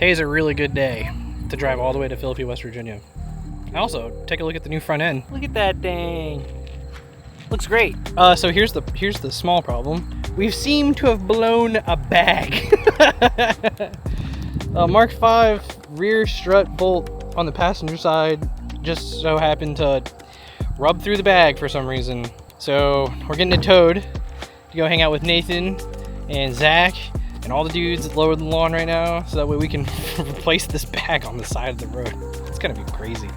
Today's a really good day to drive all the way to Philippi, West Virginia. Also, take a look at the new front end. Look at that thing. Looks great. So here's the small problem. We seem to have blown a bag. Mark 5 rear strut bolt on the passenger side just so happened to rub through the bag for some reason. So we're getting it towed to go hang out with Nathan and Zach and all the dudes that lowered the lawn right now, so that way we can replace this bag on the side of the road. It's gonna be crazy.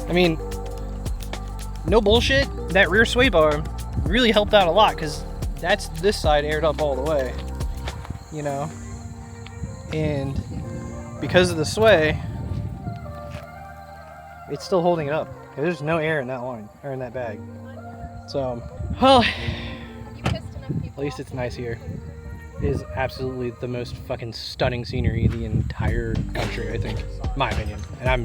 I mean, no bullshit, that rear sway bar really helped out a lot, because that's this side aired up all the way, you know? And because of the sway, it's still holding it up. There's no air in that line, or in that bag. So, well, at least it's nice here. It is absolutely the most fucking stunning scenery in the entire country, I think, in my opinion. And I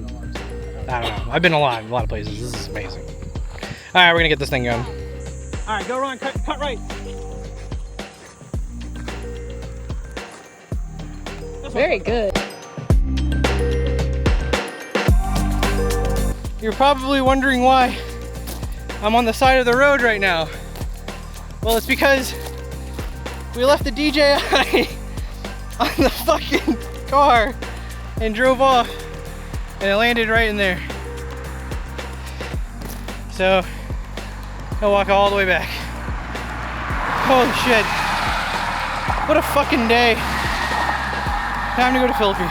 don't know, I've been a lot of places. This is amazing. All right, we're gonna get this thing going. All right, go Ron, cut right. Very good. You're probably wondering why I'm on the side of the road right now. Well, it's because we left the DJI on the fucking car and drove off, and it landed right in there. So I'll walk all the way back. Holy shit. What a fucking day. Time to go to Philippi.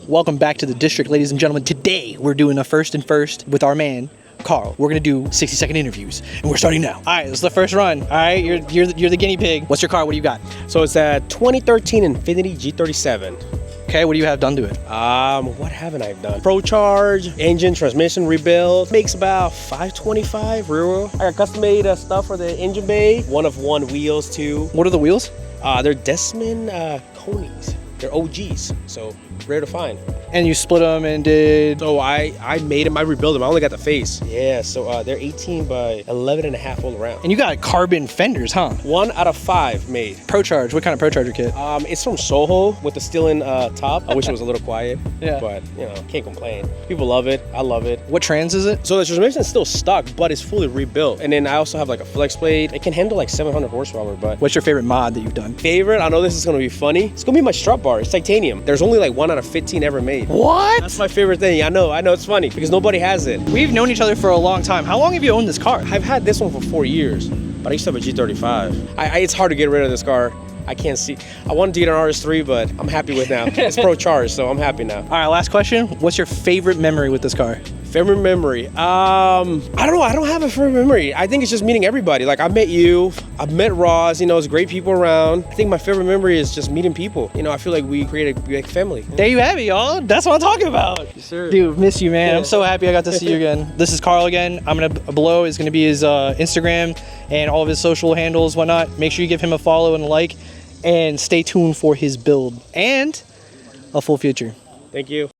Welcome back to the district, ladies and gentlemen. Today, we're doing a first and first with our man, Carl. We're gonna do 60-second interviews, and we're starting now. All right, this is the first run. All right, you're the guinea pig. What's your car? What do you got? So it's a 2013 Infiniti G37. Okay, what do you have done to it? What haven't I done? Pro charge, engine, transmission rebuild. Makes about 525 rear wheel. I got custom made stuff for the engine bay. One of one wheels too. What are the wheels? They're Desmond Conies. They're OGs, so rare to find. And you split them and did... So I made them, I rebuilt them. I only got the face. Yeah, so they're 18 by 11 and a half all around. And you got carbon fenders, huh? 1 out of 5 made. Pro Charge, what kind of Pro Charger kit? It's from Soho with the steel-in top. I wish it was a little quiet, Yeah. but can't complain. People love it, I love it. What trans is it? So the transmission is still stuck, but it's fully rebuilt. And then I also have like a flex plate. It can handle like 700 horsepower, but... What's your favorite mod that you've done? Favorite? I know this is gonna be funny. It's gonna be my strut bar. It's titanium. There's only like 1 out of 15 ever made. What? That's my favorite thing. I know it's funny because nobody has it. We've known each other for a long time. How long have you owned this car? I've had this one for 4 years, but I used to have a G35. It's hard to get rid of this car. I can't see. I wanted to get an RS3, but I'm happy with now. It's Pro Charge, so I'm happy now. All right, last question. What's your favorite memory with this car? Favorite memory? I don't know. I don't have a favorite memory. I think it's just meeting everybody. Like I met you, I've met Ross, it's great people around. I think my favorite memory is just meeting people. I feel like we create a big family. There you have it, y'all. That's what I'm talking about. Yes, sir. Dude, miss you, man. I'm so happy I got to see you again. This is Carl again. Below is gonna be his Instagram and all of his social handles, whatnot. Make sure you give him a follow and a like, and stay tuned for his build and a full future. Thank you.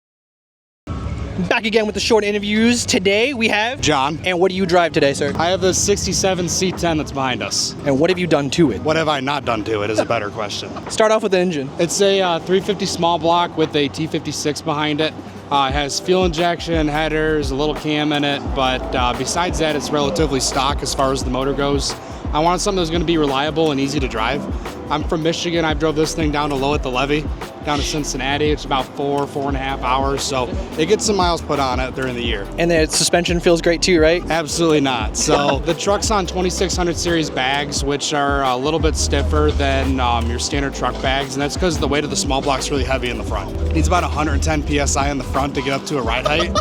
Back again with the short interviews. Today we have John. And what do you drive today, sir? I have the 67 C10 that's behind us. And what have you done to it? What have I not done to it is a better question. Start off with the engine. It's a 350 small block with a T56 behind it. It has fuel injection, headers, a little cam in it, but besides that, it's relatively stock as far as the motor goes. I wanted something that was going to be reliable and easy to drive. I'm from Michigan. I drove this thing down to Lowell at the Levee, down to Cincinnati. It's about 4.5 hours, so it gets some miles put on it during the year. And the suspension feels great too, right? Absolutely not. So the truck's on 2600 series bags, which are a little bit stiffer than your standard truck bags, and that's because the weight of the small block's really heavy in the front. It needs about 110 PSI in the front to get up to a ride height.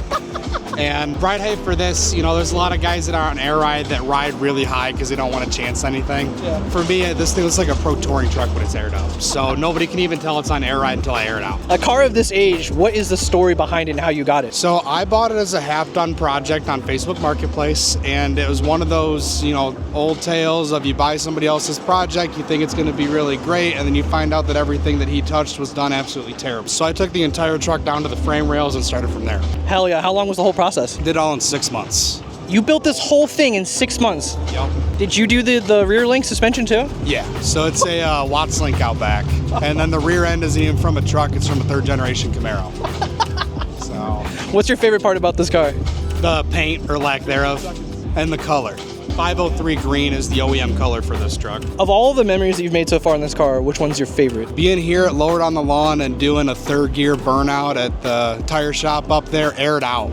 And ride height for this, there's a lot of guys that are on air ride that ride really high because they don't want to chance anything. Yeah. For me, this thing looks like a pro touring truck when it's aired up. So nobody can even tell it's on air ride until I air it out. A car of this age, what is the story behind it and how you got it? So I bought it as a half-done project on Facebook Marketplace, and it was one of those, old tales of you buy somebody else's project, you think it's going to be really great, and then you find out that everything that he touched was done absolutely terrible. So I took the entire truck down to the frame rails and started from there. Hell yeah, how long was the whole process? Did all in 6 months. You built this whole thing in 6 months? Yep. Did you do the rear link suspension too? Yeah, so it's a Watts link out back. And then the rear end isn't even from a truck, it's from a 3rd generation Camaro. So. What's your favorite part about this car? The paint, or lack thereof, and the color. 503 green is the OEM color for this truck. Of all the memories that you've made so far in this car, which one's your favorite? Being here at Lowered on the Lawn and doing a 3rd gear burnout at the tire shop up there, aired out,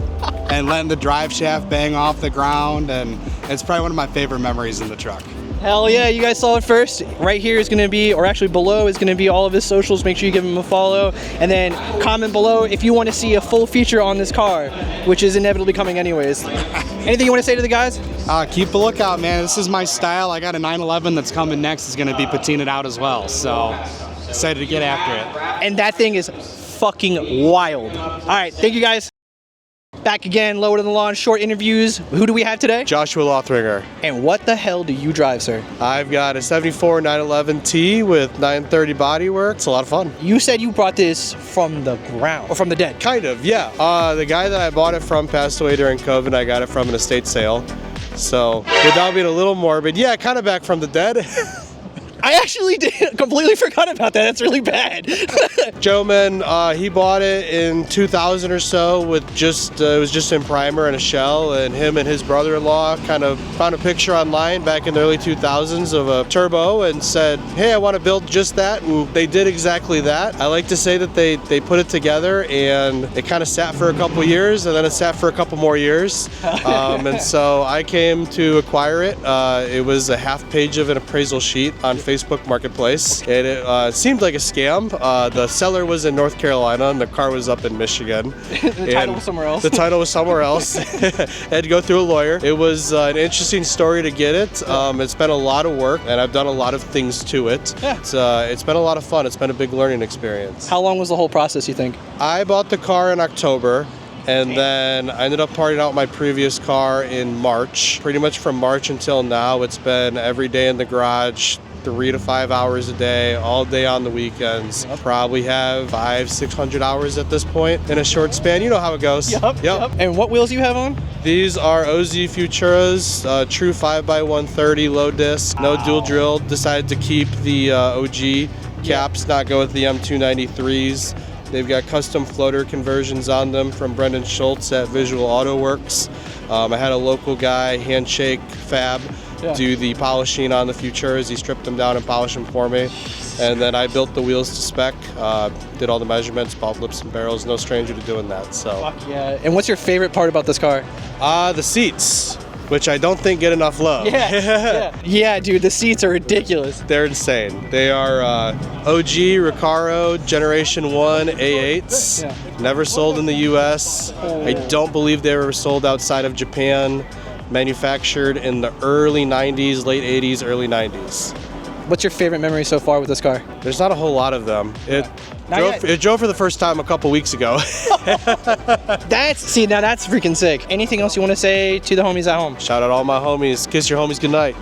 and letting the drive shaft bang off the ground, and it's probably one of my favorite memories in the truck. Hell yeah, you guys saw it first. Right here is gonna be, or actually below is gonna be all of his socials. Make sure you give him a follow. And then comment below if you want to see a full feature on this car, which is inevitably coming anyways. Anything you want to say to the guys? Keep a lookout, man. This is my style. I got a 911 that's coming next. It's gonna be patinaed out as well. So excited to get after it. And that thing is fucking wild. All right, thank you guys. Back again, Lowered on the Lawn, short interviews. Who do we have today? Joshua Lothringer. And what the hell do you drive, sir? I've got a 74 911T with 930 bodywork. It's a lot of fun. You said you brought this from the ground, or from the dead. Kind of, yeah. The guy that I bought it from passed away during COVID. I got it from an estate sale. So, without being a little morbid, yeah, kind of back from the dead. I actually completely forgot about that. That's really bad. Gentleman, he bought it in 2000 or so with it was just in primer and a shell, and him and his brother-in-law kind of found a picture online back in the early 2000s of a turbo and said, hey, I want to build just that, and they did exactly that. I like to say that they put it together and it kind of sat for a couple years, and then it sat for a couple more years. And so I came to acquire it. It was a half page of an appraisal sheet on Facebook Facebook Marketplace. And it seemed like a scam. The seller was in North Carolina and the car was up in Michigan. The title was somewhere else. The title was somewhere else. Had to go through a lawyer. It was an interesting story to get it. It's been a lot of work and I've done a lot of things to it. Yeah. It's been a lot of fun. It's been a big learning experience. How long was the whole process, you think? I bought the car in October. And then I ended up parting out my previous car in March. Pretty much from March until now, it's been every day in the garage, 3 to 5 hours a day, all day on the weekends. Probably have 500-600 hours at this point in a short span. You know how it goes. Yep. And what wheels you have on? These are OZ Futuras, true 5x130 low disc, no dual drill. Decided to keep the OG caps, not go with the M293s. They've got custom floater conversions on them from Brendan Schultz at Visual Auto Works. I had a local guy, Handshake Fab, do the polishing on the Futuras. He stripped them down and polished them for me. And then I built the wheels to spec, did all the measurements, bought lips and barrels. No stranger to doing that. So. Fuck yeah. And what's your favorite part about this car? The seats, which I don't think get enough love. Yeah, dude, the seats are ridiculous. They're insane. They are OG Recaro Generation 1 A8s. Never sold in the US. I don't believe they were sold outside of Japan. Manufactured in the early 90s, late 80s, early 90s. What's your favorite memory so far with this car? There's not a whole lot of them. It drove for the first time a couple weeks ago. Now that's freaking sick. Anything else you want to say to the homies at home? Shout out all my homies. Kiss your homies goodnight.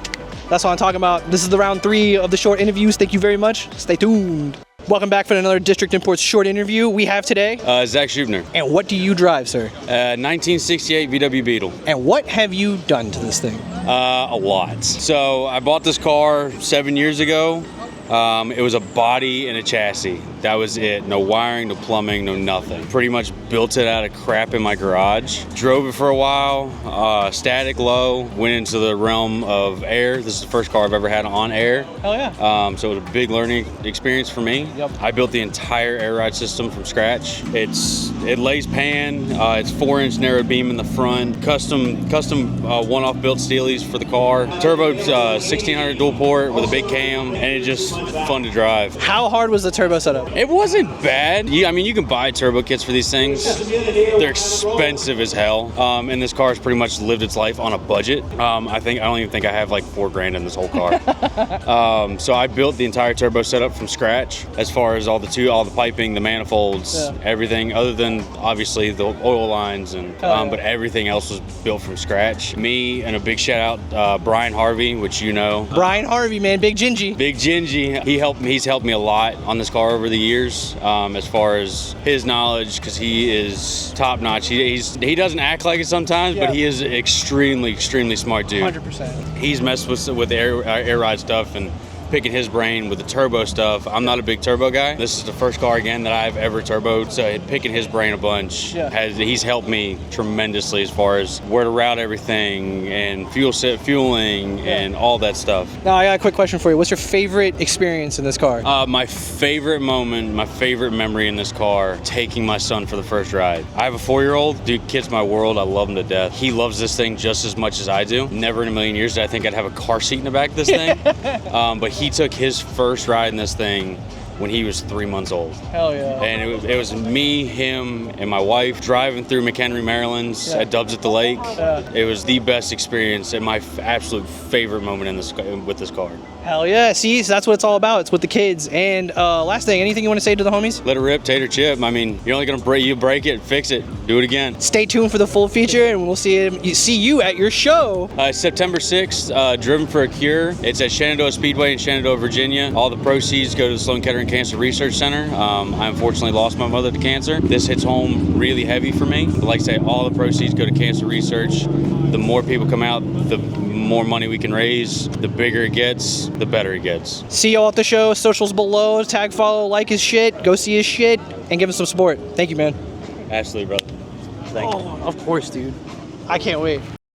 That's what I'm talking about. This is the round 3 of the short interviews. Thank you very much. Stay tuned. Welcome back for another District Imports short interview. We have today Zach Schubner. And what do you drive, sir? 1968 VW Beetle. And what have you done to this thing? A lot. So I bought this car 7 years ago. It was a body and a chassis. That was it. No wiring, no plumbing, no nothing. Pretty much built it out of crap in my garage. Drove it for a while, static low, went into the realm of air. This is the first car I've ever had on air. Hell yeah. So it was a big learning experience for me. Yep. I built the entire air ride system from scratch. It lays pan, it's 4-inch narrow beam in the front, custom one-off built steelies for the car. Turbo 1600 dual port with a big cam, and it just fun to drive. How hard was the turbo setup? It wasn't bad. You can buy turbo kits for these things. They're expensive as hell. And this car has pretty much lived its life on a budget. I don't even think I have like $4,000 in this whole car. So I built the entire turbo setup from scratch, as far as all the piping, the manifolds, everything, other than obviously the oil lines, and but everything else was built from scratch. Me, and a big shout out Brian Harvey, which you know. Brian Harvey, man, Big Gingy. Big Gingy. He's helped me a lot on this car over the years, as far as his knowledge, because he is top notch. He doesn't act like it sometimes, but he is extremely smart dude. 100%. He's messed with air ride stuff and picking his brain with the turbo stuff. I'm not a big turbo guy. This is the first car again that I've ever turboed, so picking his brain a bunch. He's helped me tremendously as far as where to route everything and fueling and all that stuff. Now I got a quick question for you. What's your favorite experience in this car? My favorite moment, my favorite memory in this car, taking my son for the first ride. I have a 4-year-old. Dude, kid's my world. I love him to death. He loves this thing just as much as I do. Never in a million years did I think I'd have a car seat in the back of this thing. But he took his first ride in this thing when he was 3 months old. Hell yeah. And it was me, him, and my wife driving through McHenry, Maryland at Dubs at the Lake. It was the best experience and my absolute favorite moment with this car. Hell yeah. See, so that's what it's all about. It's with the kids. And last thing, anything you want to say to the homies? Let it rip, tater chip. I mean, you're only going to break it, fix it, do it again. Stay tuned for the full feature, and we'll see you at your show. September 6th, Driven for a Cure. It's at Shenandoah Speedway in Shenandoah, Virginia. All the proceeds go to the Sloan Kettering Cancer Research Center. I unfortunately lost my mother to cancer. This hits home really heavy for me. But like I say, all the proceeds go to cancer research. The more people come out, the more money we can raise. The bigger it gets, the better it gets. See y'all at the show. Socials below. Tag, follow, like his shit. Go see his shit and give him some support. Thank you, man. Absolutely, brother. Thank you. Of course, dude. I can't wait.